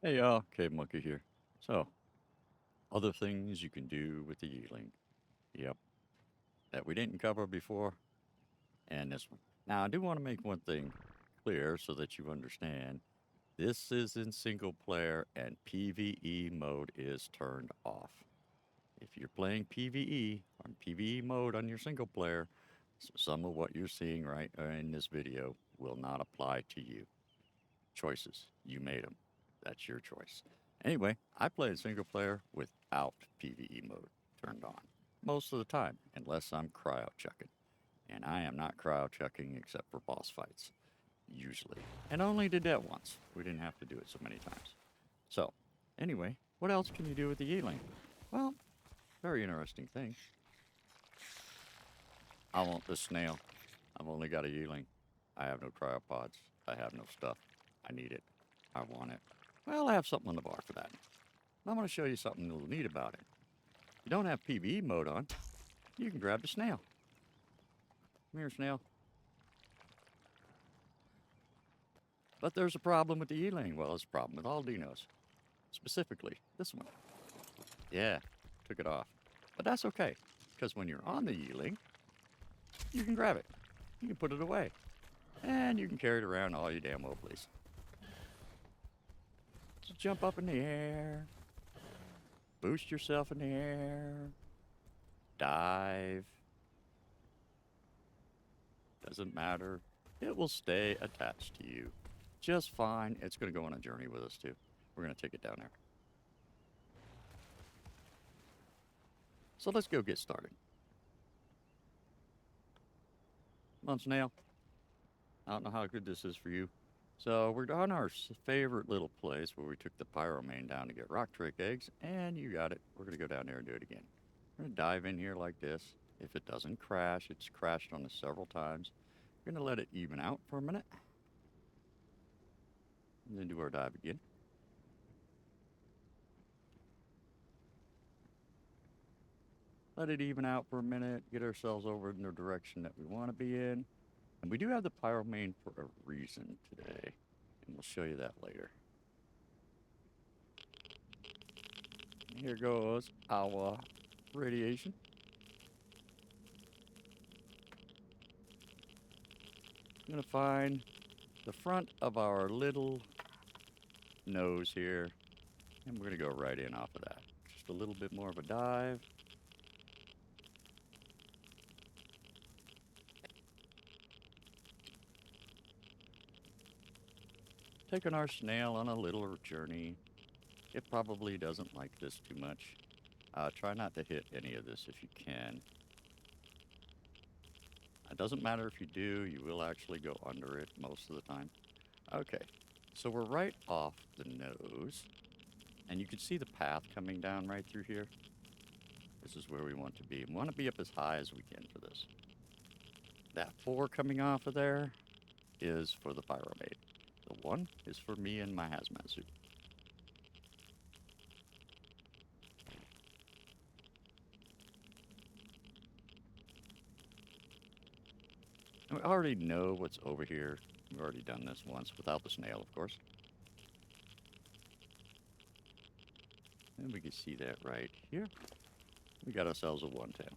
Hey y'all, Cave Monkey here. So, other things you can do with the Yi Ling. Yep, that we didn't cover before, and this one. Now, I do want to make one thing clear so that you understand. This is in single player, and PvE mode is turned off. If you're playing PvE on PvE mode on your single player, some of what you're seeing right in this video will not apply to you. Choices. You made them. That's your choice. Anyway, I play in single player without PvE mode turned on most of the time, unless I'm cryo chucking. And I am not cryo chucking except for boss fights, usually. And I only did that once. We didn't have to do it so many times. So, anyway, what else can you do with the Yi Ling? Well, very interesting thing. I want the snail. I've only got a Yi Ling. I have no cryopods. I have no stuff. I need it. I want it. Well, I have something on the bar for that. I'm going to show you something a little neat about it. If you don't have PvE mode on, you can grab the snail. Come here, snail. But there's a problem with the Yi Ling. Well, there's a problem with all dinos. Specifically, this one. Yeah, took it off. But that's okay, because when you're on the Yi Ling, you can grab it. You can put it away. And you can carry it around all you damn well please. Just jump up in the air. Boost yourself in the air. Dive. Doesn't matter. It will stay attached to you just fine. It's going to go on a journey with us too. We're going to take it down there. So let's go get started. Come on, snail. I don't know how good this is for you. So we're on our favorite little place where we took the Pyromane down to get rock drake eggs, and you got it. We're going to go down there and do it again. We're going to dive in here like this. If it doesn't crash, it's crashed on us several times. We're going to let it even out for a minute. And then do our dive again. Let it even out for a minute, get ourselves over in the direction that we want to be in. And we do have the Pyromane for a reason today, and we'll show you that later. Here goes our radiation. I'm going to find the front of our little nose here, and we're going to go right in off of that. Just a little bit more of a dive. Taking our snail on a little journey. It probably doesn't like this too much. Try not to hit any of this if you can. It doesn't matter if you do, you will actually go under it most of the time. Okay, so we're right off the nose, and you can see the path coming down right through here. This is where we want to be. We want to be up as high as we can for this. That 4 coming off of there is for the Pyromane. The 1 is for me and my hazmat suit. And we already know what's over here. We've already done this once without the snail, of course. And we can see that right here. We got ourselves a 110.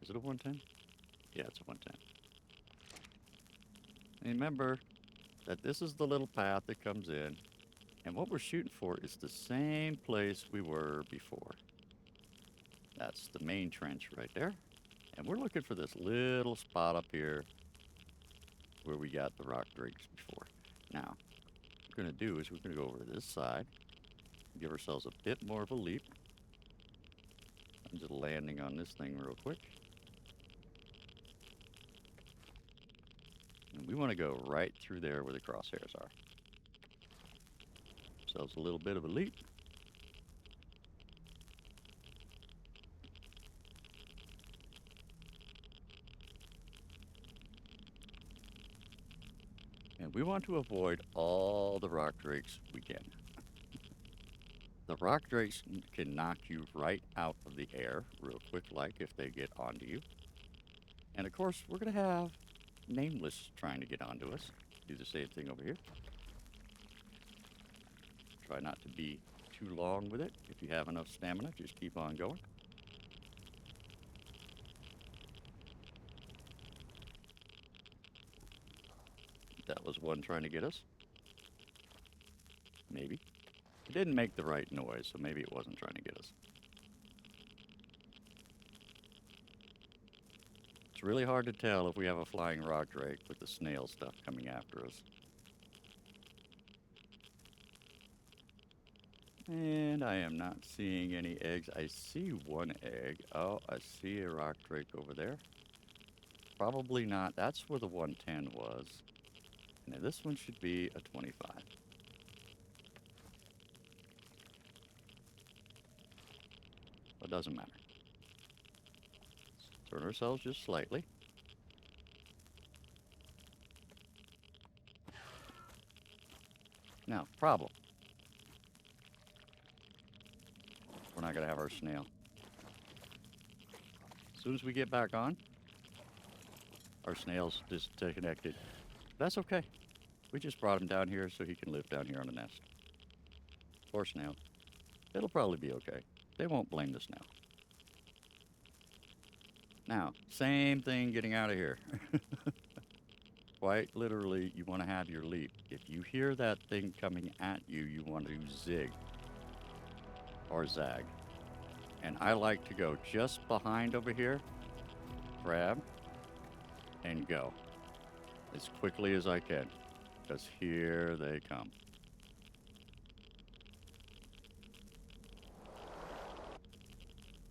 Is it a 110? Yeah, it's a 110. And remember that this is the little path that comes in. And what we're shooting for is the same place we were before. That's the main trench right there. And we're looking for this little spot up here where we got the rock drakes before. Now, what we're going to do is we're going to go over to this side. Give ourselves a bit more of a leap. I'm just landing on this thing real quick. And we want to go right through there where the crosshairs are. Ourselves a little bit of a leap. And we want to avoid all the rock drakes we can. The rock drakes can knock you right out of the air real quick, like if they get onto you. And of course, we're going to have nameless trying to get onto us. Do the same thing over here. Try not to be too long with it. If you have enough stamina, just keep on going. That was one trying to get us. Maybe. It didn't make the right noise, so maybe it wasn't trying to get us. It's really hard to tell if we have a flying rock drake with the snail stuff coming after us. And I am not seeing any eggs. I see one egg. Oh, I see a rock drake over there. Probably not. That's where the 110 was. And this one should be a 25. It doesn't matter. Let's turn ourselves just slightly. Now, problem. We're not going to have our snail. As soon as we get back on, our snail's disconnected. That's okay. We just brought him down here so he can live down here on the nest. Poor snail. It'll probably be okay. They won't blame the snail. Now, same thing getting out of here. Quite literally, you want to have your leap. If you hear that thing coming at you, you want to zig or zag. And I like to go just behind over here, grab, and go as quickly as I can, because here they come.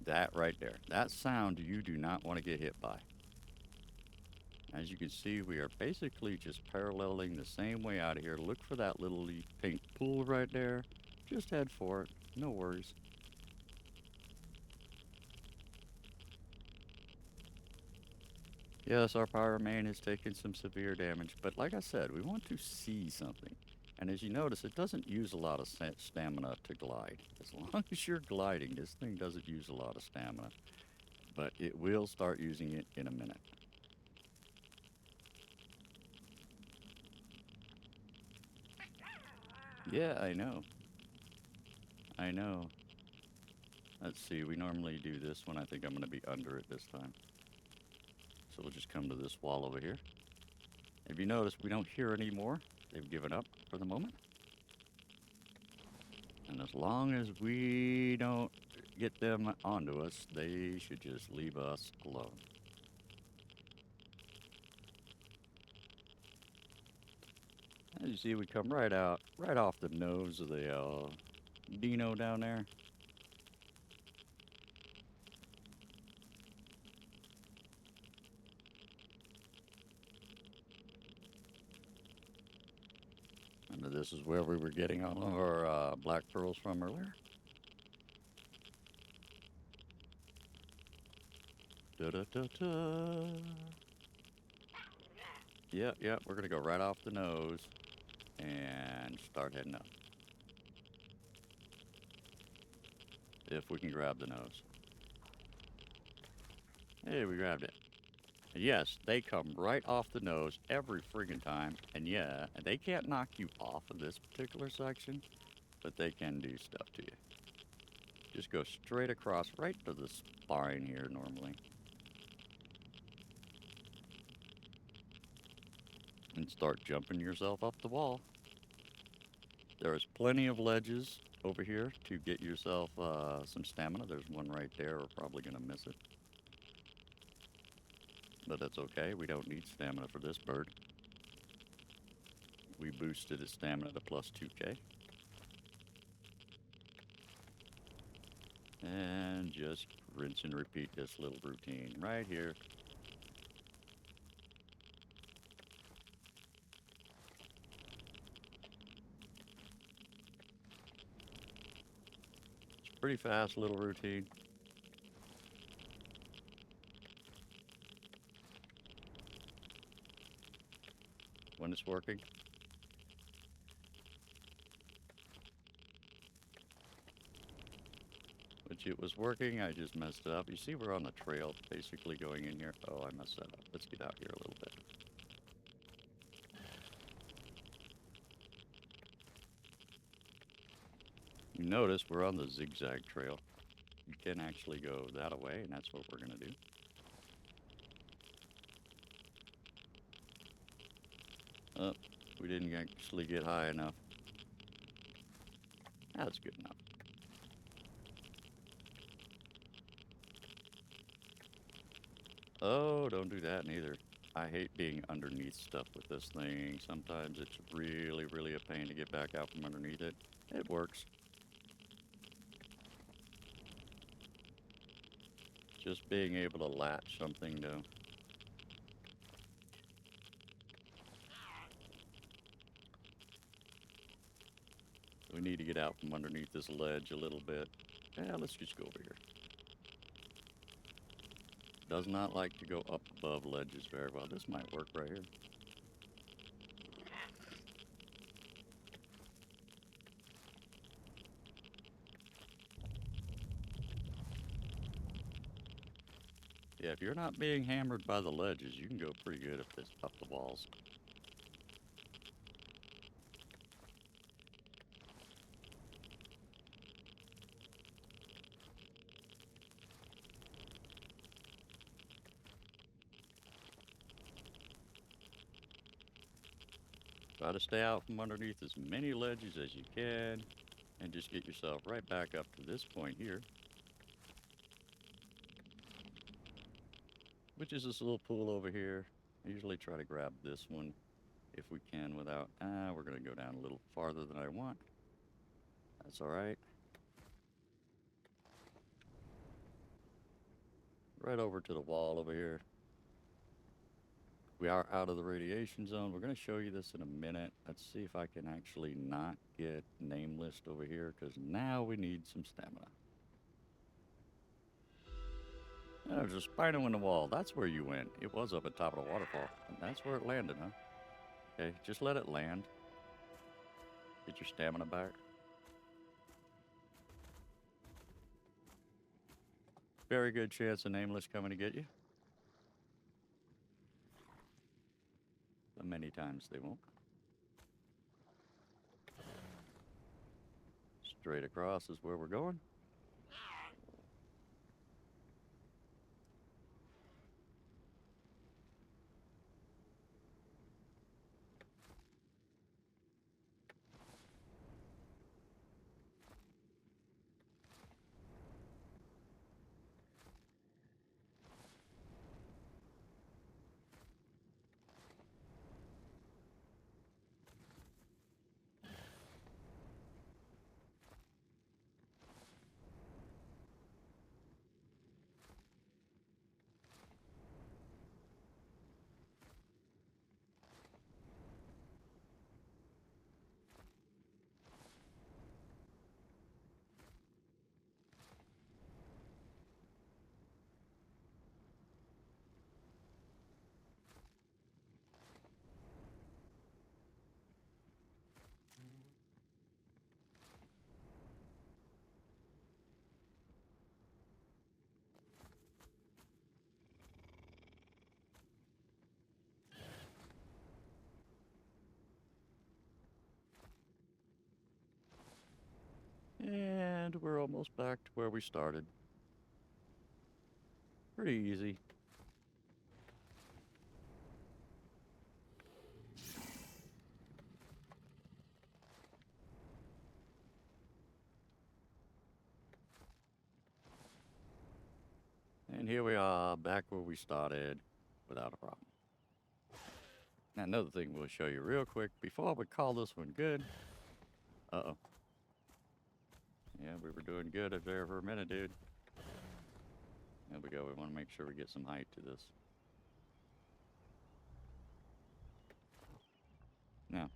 That right there, that sound you do not want to get hit by. As you can see, we are basically just paralleling the same way out of here. Look for that little pink pool right there. Just head for it, no worries. Yes, our Pyromane has taken some severe damage, but like I said, we want to see something. And as you notice, it doesn't use a lot of stamina to glide. As long as you're gliding, this thing doesn't use a lot of stamina. But it will start using it in a minute. Yeah, I know. I know. Let's see, we normally do this one. I think I'm going to be under it this time. So we'll just come to this wall over here. If you notice, we don't hear any more. They've given up for the moment. And as long as we don't get them onto us, they should just leave us alone. As you see, we come right out, right off the nose of the dino down there. And this is where we were getting all of our black pearls from earlier. Da-da-da-da. Yep, we're gonna go right off the nose and start heading up. If we can grab the nose. Hey, we grabbed it. Yes, they come right off the nose every friggin' time. And yeah, they can't knock you off of this particular section, but they can do stuff to you. Just go straight across right to the spine here normally. And start jumping yourself up the wall. There's plenty of ledges over here to get yourself some stamina. There's one right there. We're probably going to miss it. But that's okay. We don't need stamina for this bird. We boosted his stamina to plus 2k. And just rinse and repeat this little routine right here. Pretty fast little routine. When it's working. Which it was working, I just messed it up. You see we're on the trail basically going in here. Oh, I messed that up. Let's get out here a little bit. You notice we're on the zigzag trail. You can actually go that way, and that's what we're going to do. Oh, we didn't actually get high enough. That's good enough. Oh, don't do that neither. I hate being underneath stuff with this thing. Sometimes it's really, really a pain to get back out from underneath it. It works. Just being able to latch something though. We need to get out from underneath this ledge a little bit. Yeah, let's just go over here. Does not like to go up above ledges very well. This might work right here. Yeah, if you're not being hammered by the ledges, you can go pretty good up the walls. Try to stay out from underneath as many ledges as you can, and just get yourself right back up to this point here, which is this little pool over here. I usually try to grab this one if we can without, we're going to go down a little farther than I want. That's all right. Right over to the wall over here. We are out of the radiation zone. We're going to show you this in a minute. Let's see if I can actually not get name list over here, because now we need some stamina. Oh, there's a spider in the wall. That's where you went. It was up at top of the waterfall. And that's where it landed, huh? Okay, just let it land. Get your stamina back. Very good chance of nameless coming to get you. But many times they won't. Straight across is where we're going. And we're almost back to where we started. Pretty easy. And here we are, back where we started, without a problem. Now, another thing we'll show you real quick before we call this one good. Uh-oh. Yeah, we were doing good up there for a minute, dude. There we go. We want to make sure we get some height to this. Now.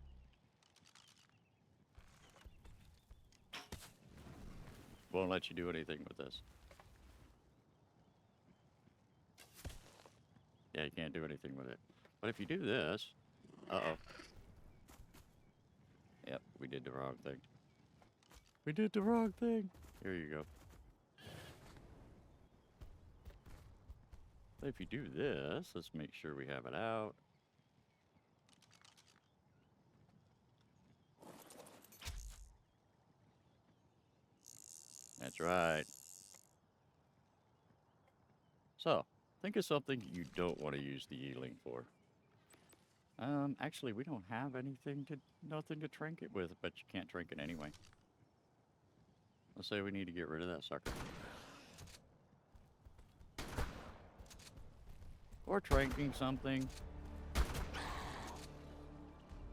Won't let you do anything with this. Yeah, you can't do anything with it. But if you do this... Uh-oh. Yep, we did the wrong thing. We did the wrong thing. Here you go. But if you do this, let's make sure we have it out. That's right. So, think of something you don't want to use the Yi Ling for. Actually, we don't have nothing to drink it with, but you can't drink it anyway. Let's say we need to get rid of that sucker. Or drinking something.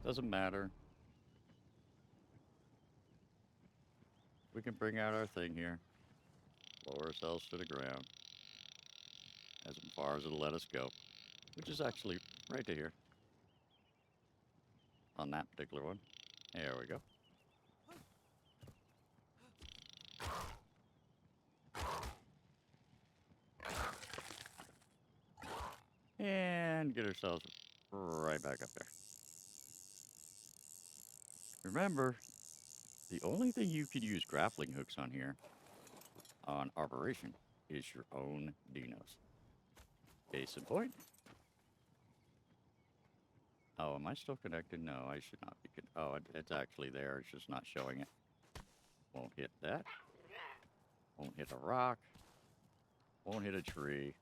Doesn't matter. We can bring out our thing here. Lower ourselves to the ground. As far as it'll let us go. Which is actually right to here. On that particular one. There we go. And get ourselves right back up there. Remember, the only thing you could use grappling hooks on here, on Aberration, is your own dinos. Case in point. Oh, am I still connected? No, I should not be connected. Oh, it's actually there. It's just not showing it. Won't hit that. Won't hit a rock. Won't hit a tree.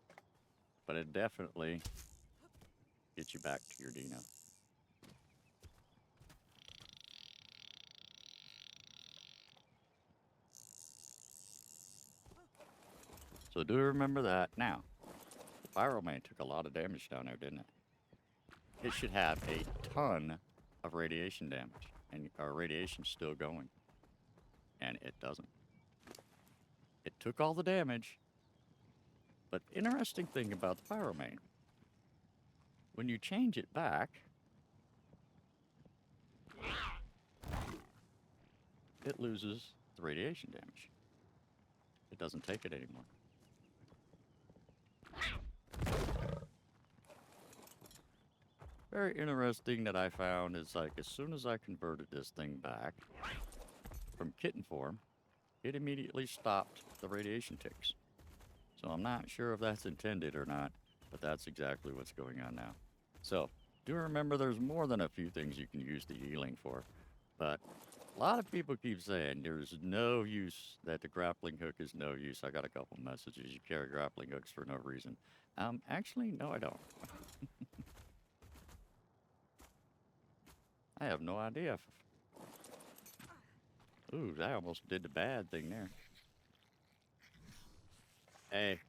But it definitely gets you back to your dino. So do remember that. Now, the Pyromane took a lot of damage down there, didn't it? It should have a ton of radiation damage. And our radiation's still going. And it doesn't. It took all the damage. But interesting thing about the Pyromane, when you change it back, it loses the radiation damage. It doesn't take it anymore. Very interesting that I found is like as soon as I converted this thing back from kitten form, it immediately stopped the radiation ticks. So I'm not sure if that's intended or not, but that's exactly what's going on now. So do remember there's more than a few things you can use the Yi Ling for, but a lot of people keep saying there's no use, that the grappling hook is no use. I got a couple messages. You carry grappling hooks for no reason. Actually, no, I don't. I have no idea. Ooh, I almost did the bad thing there. Hey.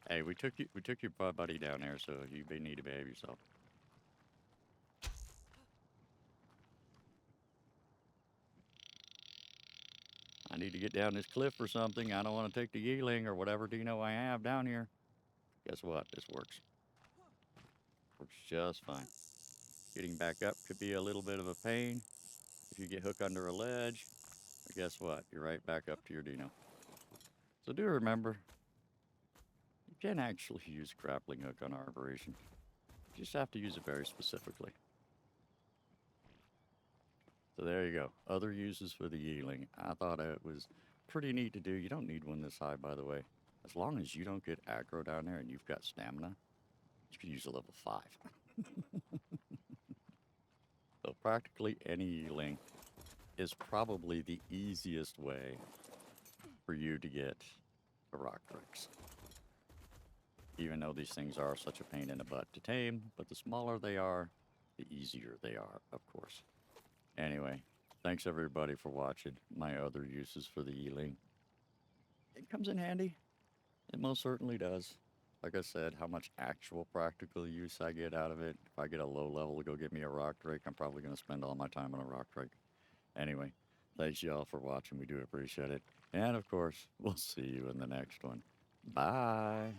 Hey, we took your buddy down there, so you need to behave yourself. I need to get down this cliff or something. I don't want to take the Yi Ling or whatever dino I have down here. Guess what? This works. Works just fine. Getting back up could be a little bit of a pain if you get hooked under a ledge. But guess what? You're right back up to your dino. So do remember, you can actually use a grappling hook on Aberration. You just have to use it very specifically. So there you go. Other uses for the Yi Ling. I thought it was pretty neat to do. You don't need one this high, by the way. As long as you don't get aggro down there and you've got stamina, you can use a level 5. So practically any Yi Ling is probably the easiest way for you to get the rock tricks. Even though these things are such a pain in the butt to tame, but the smaller they are, the easier they are, of course. Anyway, thanks everybody for watching my other uses for the Yi Ling. It comes in handy. It most certainly does. Like I said, how much actual practical use I get out of it. If I get a low level to go get me a rock drake, I'm probably going to spend all my time on a rock drake. Anyway, thanks y'all for watching. We do appreciate it. And of course, we'll see you in the next one. Bye.